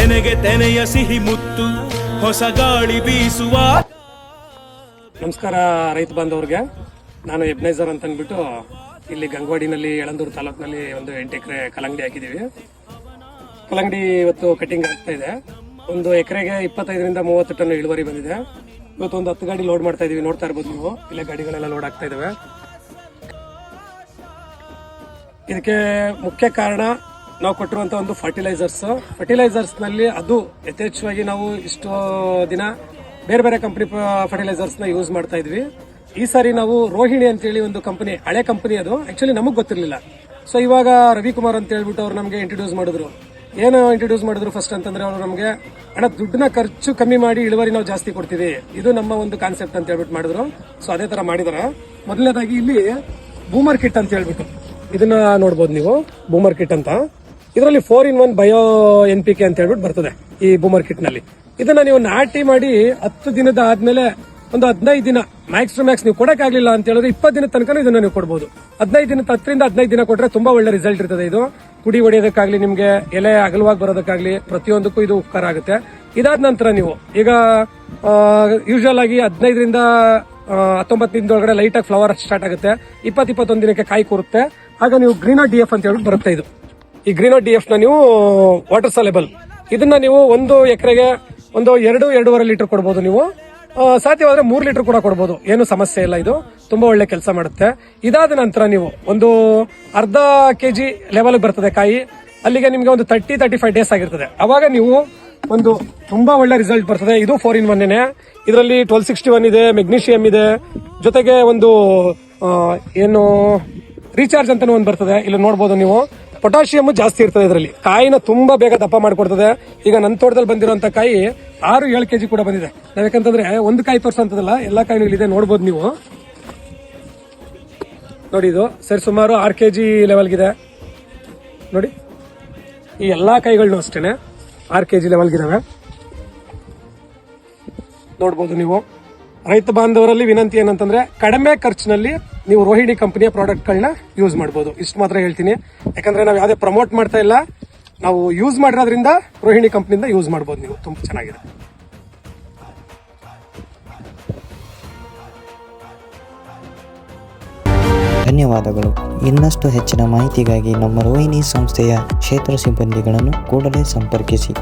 ತೆನೆಗೆ ತೆನೆಯ ಸಿಹಿ ಮುತ್ತು ಹೊಸ ಗಾಳಿ ಬೀಸುವ. ನಮಸ್ಕಾರ ರೈತ ಬಾಂಧವ್ರಿಗೆ. ನಾನು ಎಬ್ನೈಸರ್ ಅಂತ ಅಂದ್ಬಿಟ್ಟು ಇಲ್ಲಿ ಗಂಗವಾಡಿನಲ್ಲಿ ಯಳಂದೂರು ತಾಲೂಕಿನಲ್ಲಿ ಒಂದು 8 ಎಕರೆ ಕಲ್ಲಂಗಡಿ ಹಾಕಿದ್ದೀವಿ. ಕಲ್ಲಂಗಡಿ ಇವತ್ತು ಕಟಿಂಗ್ ಆಗ್ತಾ ಇದೆ. ಒಂದು ಎಕರೆಗೆ 25ರಿಂದ 30 ಟನ್ ಇಳುವರಿ ಬಂದಿದೆ. ಇವತ್ತು ಒಂದು 10 ಗಾಡಿ ಲೋಡ್ ಮಾಡ್ತಾ ಇದೀವಿ. ನೋಡ್ತಾ ಇರ್ಬೋದು ನೀವು, ಇಲ್ಲೇ ಗಾಡಿಗಳೆಲ್ಲ ಲೋಡ್ ಆಗ್ತಾ ಇದಾವೆ. ಇದಕ್ಕೆ ಮುಖ್ಯ ಕಾರಣ ನಾವು ಕೊಟ್ಟಿರುವಂತ ಒಂದು ಫರ್ಟಿಲೈಸರ್ಸ್ ನಲ್ಲಿ ಅದು ಯಥೇಚ್ಛವಾಗಿ ನಾವು ಇಷ್ಟು ದಿನ ಬೇರೆ ಬೇರೆ ಕಂಪನಿ ಫರ್ಟಿಲೈಸರ್ಸ್ ನ ಯೂಸ್ ಮಾಡ್ತಾ ಇದ್ವಿ. ಈ ಸಾರಿ ನಾವು ರೋಹಿಣಿ ಅಂತೇಳಿ ಒಂದು ಕಂಪನಿ, ಹಳೆ ಕಂಪನಿ, ಅದು ಆಕ್ಚುಲಿ ನಮಗ್ ಗೊತ್ತಿರಲಿಲ್ಲ. ಸೊ ಇವಾಗ ರವಿಕುಮಾರ್ ಅಂತ ಹೇಳ್ಬಿಟ್ಟು ಅವ್ರು ನಮಗೆ ಇಂಟ್ರೊಡ್ಯೂಸ್ ಮಾಡಿದ್ರು. ಏನು ಇಂಟ್ರೊಡ್ಯೂಸ್ ಮಾಡಿದ್ರು ಫಸ್ಟ್ ಅಂತಂದ್ರೆ, ಅವರು ನಮಗೆ ದುಡ್ಡನ್ನ ಖರ್ಚು ಕಮ್ಮಿ ಮಾಡಿ ಇಳುವರಿ ನಾವು ಜಾಸ್ತಿ ಕೊಡ್ತೀವಿ, ಇದು ನಮ್ಮ ಒಂದು ಕಾನ್ಸೆಪ್ಟ್ ಅಂತ ಹೇಳ್ಬಿಟ್ಟು ಮಾಡಿದ್ರು. ಸೊ ಅದೇ ತರ ಮಾಡಿದಾರೆ. ಮೊದಲನೇದಾಗಿ ಇಲ್ಲಿ ಬೂಮರ್ ಕಿಟ್ ಅಂತ ಹೇಳ್ಬಿಟ್ಟು ಇದನ್ನ ನೋಡ್ಬೋದು ನೀವು. ಬೂಮರ್ ಕಿಟ್ ಅಂತ ಇದರಲ್ಲಿ 4-in-1 ಬಯೋ NPK ಅಂತ ಹೇಳ್ಬಿಟ್ಟು ಬರ್ತದೆ ಈ ಬೂಮರ್ ಕಿಟ್ ನಲ್ಲಿ. ಇದನ್ನ ನೀವು ನಾಟಿ ಮಾಡಿ 10 ದಿನದ ಆದ್ಮೇಲೆ ಒಂದು 15 ದಿನ ಮ್ಯಾಕ್ಸ್ ಟು ಮ್ಯಾಕ್ಸ್ ನೀವು ಕೊಡಕ್ಕಾಗ್ಲಿಲ್ಲ ಅಂತ ಹೇಳಿದ್ರೆ 20 ದಿನ ತನಕ ಇದನ್ನ ನೀವು ಕೊಡಬಹುದು. 10ರಿಂದ 15 ದಿನ ಕೊಟ್ರೆ ತುಂಬಾ ಒಳ್ಳೆ ರಿಸಲ್ಟ್ ಇರ್ತದೆ. ಇದು ಕುಡಿ ಹೊಡೆಯೋದಕ್ಕಾಗ್ಲಿ, ನಿಮ್ಗೆ ಎಲೆ ಅಗಲವಾಗಿ ಬರೋದಕ್ಕಾಗ್ಲಿ, ಪ್ರತಿಯೊಂದಕ್ಕೂ ಇದು ಉಪಕಾರ ಆಗುತ್ತೆ. ಇದಾದ ನಂತರ ನೀವು ಈಗ ಯೂಶುವಲ್ ಆಗಿ 15ರಿಂದ 19 ದಿನದೊಳಗಡೆ ಲೈಟ್ ಆಗಿ ಫ್ಲವರ್ ಸ್ಟಾರ್ಟ್ ಆಗುತ್ತೆ. 20-21 ದಿನಕ್ಕೆ ಕಾಯಿ ಕೂರುತ್ತೆ. ಆಗ ನೀವು ಗ್ರೀನೋ DF ಅಂತ ಹೇಳ್ಬಿಟ್ಟು ಬರುತ್ತೆ. ಇದು ಈ ಗ್ರೀನೋ DF ನ ನೀವು ವಾಟರ್ ಸಾಲೆಬಲ್, ಇದನ್ನ ನೀವು ಒಂದು ಎಕರೆಗೆ ಒಂದು 2-2.5 ಲೀಟರ್ ಕೊಡಬಹುದು. ನೀವು ಸಾಧ್ಯವಾದ್ರೆ 3 ಲೀಟರ್ ಕೂಡ ಕೊಡಬಹುದು, ಏನು ಸಮಸ್ಯೆ ಇಲ್ಲ. ಇದು ತುಂಬಾ ಒಳ್ಳೆ ಕೆಲಸ ಮಾಡುತ್ತೆ. ಇದಾದ ನಂತರ ನೀವು ಒಂದು ಅರ್ಧ kg ಲೆವೆಲ್ ಬರ್ತದೆ ಕಾಯಿ. ಅಲ್ಲಿಗೆ ನಿಮ್ಗೆ ಒಂದು 30-35 ಡೇಸ್ ಆಗಿರ್ತದೆ. ಅವಾಗ ನೀವು ಒಂದು ತುಂಬಾ ಒಳ್ಳೆ ರಿಸಲ್ಟ್ ಬರ್ತದೆ. ಇದು 4-in-1 ಇದರಲ್ಲಿ 1261 ಇದೆ, ಮೆಗ್ನೀಷಿಯಂ ಇದೆ, ಜೊತೆಗೆ ಒಂದು ಏನು ರೀಚಾರ್ಜ್ ಅಂತಾನು ಒಂದು ಬರ್ತದೆ. ಇಲ್ಲಿ ನೋಡಬಹುದು ನೀವು, ಪೊಟ್ಯಾಷಿಯಂ ಜಾಸ್ತಿ ಇರ್ತದೆ ಇದರಲ್ಲಿ. ಕಾಯಿನ ತುಂಬಾ ಬೇಗ ದಪ್ಪ ಮಾಡ್ಕೊಡ್ತದೆ. ಈಗ ನನ್ನ ತೋಟದಲ್ಲಿ ಬಂದಿರುವಂತ ಕಾಯಿ 6-7 kg ಕೂಡ ಬಂದಿದೆ. ನಾವ್ ಯಾಕಂತಂದ್ರೆ ಒಂದು ಕಾಯಿ ತೋರ್ಸಂತದಲ್ಲ, ಎಲ್ಲಾ ಕಾಯಿನೂ ಇಲ್ಲಿದೆ, ನೋಡ್ಬೋದು ನೀವು. ನೋಡಿ, ಇದು ಸರಿ ಸುಮಾರು 6 kg ಲೆವೆಲ್ಗಿದೆ ನೋಡಿ. ಈ ಎಲ್ಲಾ ಕಾಯಿಗಳನ್ನೂ ಅಷ್ಟೇನೆ 6 kg ಲೆವೆಲ್ಗಿದಾವೆ, ನೋಡ್ಬೋದು ನೀವು. ರೈತ ಬಾಂಧವರಲ್ಲಿ ವಿನಂತಿ ಏನಂತಂದ್ರೆ, ಕಡಿಮೆ ಖರ್ಚಿನಲ್ಲಿ ನೀವು ರೋಹಿಣಿ ಕಂಪನಿಯ ಪ್ರಾಡಕ್ಟ್ಗಳನ್ನ ಯೂಸ್ ಮಾಡಬಹುದು. ಇಷ್ಟು ಮಾತ್ರ ಹೇಳ್ತೀನಿ. ಯಾಕಂದ್ರೆ ನಾವು ಯಾವುದೇ ಪ್ರಮೋಟ್ ಮಾಡ್ತಾ ಇಲ್ಲ, ನಾವು ಯೂಸ್ ಮಾಡಿರೋದ್ರಿಂದ ರೋಹಿಣಿ ಕಂಪನಿಯಿಂದ ಯೂಸ್ ಮಾಡಬಹುದು. ನೀವು ತುಂಬಾ ಚೆನ್ನಾಗಿದೆ. ಧನ್ಯವಾದಗಳು. ಇನ್ನಷ್ಟು ಹೆಚ್ಚಿನ ಮಾಹಿತಿಗಾಗಿ ನಮ್ಮ ರೋಹಿಣಿ ಸಂಸ್ಥೆಯ ಕ್ಷೇತ್ರ ಸಿಬ್ಬಂದಿಗಳನ್ನು ಕೂಡಲೇ ಸಂಪರ್ಕಿಸಿ.